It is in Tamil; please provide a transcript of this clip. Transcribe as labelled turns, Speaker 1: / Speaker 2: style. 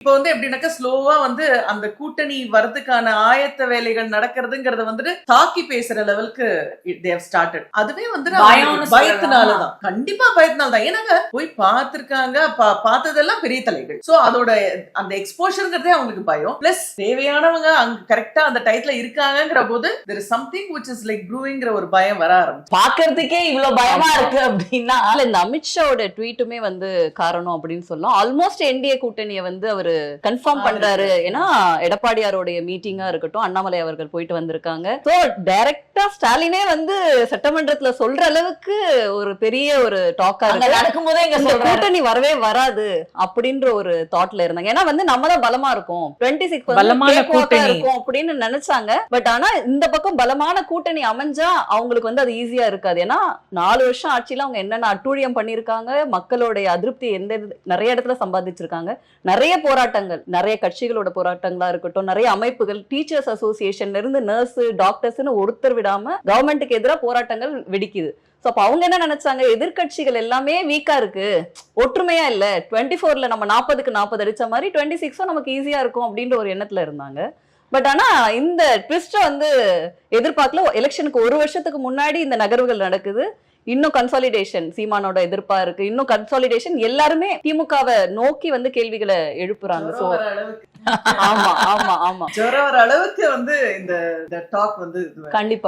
Speaker 1: இப்ப வந்து எப்படின்னாக்கா ஸ்லோவா வந்து அந்த கூட்டணி வரதுக்கான ஆயத்த வேலைகள் நடக்கிறதுங்கறத வந்துட்டு தாக்கி பேசுற லெவலுக்கு they have started. அதுவே வந்து பயத்தினாலதான், கண்டிப்பா பயத்தினால்தான். ஏன்னாங்க போய் பார்த்திருக்காங்க, பார்த்ததெல்லாம் பெரிய தலைகள். சோ அதோட அந்த எக்ஸ்போஷர்ங்கிறதே அவங்களுக்கு பயம். பிளஸ் தேவையானவங்க அங்க கரெக்டா அந்த டயத்துல இருக்காங்கங்கிற போது there is something which is like brewingங்கிற ஒரு பயம் வர ஆரம்பிச்சு.
Speaker 2: பாக்குறதுக்கே இவ்வளவு பயமா இருக்கு அப்படின்னா இந்த அமித்ஷாவோட ட்வீட்டுமே வந்து காரணம் அப்படின்னு சொல்லலாம். ஆல்மோஸ்ட் என்டிஏ கூட்டணியை வந்து அவர் கன்ஃபார்ம் பண்றாரு. ஏன்னா எடப்பாடியாரோட மீட்டிங்கா இருக்கட்டும், அண்ணாமலை அவர்கள் போயிட்டு வந்திருக்காங்க. சோ டைரக்டா ஸ்டாலினே வந்து சட்டமன்றத்துல சொல்ற அளவுக்கு ஒரு பெரிய ஒரு டாக்கா இருக்கு. நடக்கும்போதே இங்க கூட்டணி வரவே வராது அப்படின்ற ஒரு தாட்ல இருந்தாங்க. ஏன்னா வந்து நம்ம தான் பலமா இருக்கும், 26 பலமான கூட்டணி இருக்கும் அப்படின்னு நினைச்சாங்க. பட் ஆனா இந்த பக்கம் பலமான கூட்டணி அமைஞ்சா அவங்களுக்கு வந்து அது ஈஸியா இருக்காது. ஏன்னா 4 வருஷம் ஆட்சியில அவங்க என்னென்ன அட்டூழியம் பண்ணிருக்காங்க, மக்களுடைய அதிருப்தி நிறைய இடத்துல சம்பாதிச்சிருக்காங்க. நிறைய போராட்டங்கள், நிறைய கட்சிகளோட போராட்டங்களா இருக்கட்டும், நிறைய அமைப்புகள், டீச்சர்ஸ் அசோசியேஷன்ல இருந்து நர்ஸ், டாக்டர்ஸ்னு ஒருத்தர் விடாம கவர்மெண்ட்டுக்கு எதிராக போராட்டங்கள் வெடிக்குது. சோ அப்ப அவங்க என்ன நினைச்சாங்க, எதிர்கட்சிகள் எல்லாமே வீக்கா இருக்கு, ஒற்றுமையா இல்ல, 24ல நம்ம 40க்கு 40 அடிச்ச மாதிரி 26 நமக்கு ஈஸியா இருக்கும் அப்படின்ற ஒரு எண்ணத்துல இருந்தாங்க. பட் ஆனா இந்த ட்விஸ்ட வந்து எதிர்பார்க்கல. எலெக்ஷனுக்கு 1 வருஷத்துக்கு முன்னாடி இந்த நகர்வுகள் நடக்குது. இன்னும் கன்சாலிடேஷன் சீமானோட எதிர்ப்பா இருக்கு. இன்னும் கன்சாலிடேஷன், எல்லாருமே திமுகவை நோக்கி வந்து கேள்விகளை எழுப்புறாங்க. சோ ஆமா ஆமா ஆமா
Speaker 1: ஜோர வர அளவுக்கு வந்து இந்த டாக் வந்து
Speaker 2: கண்டிப்பா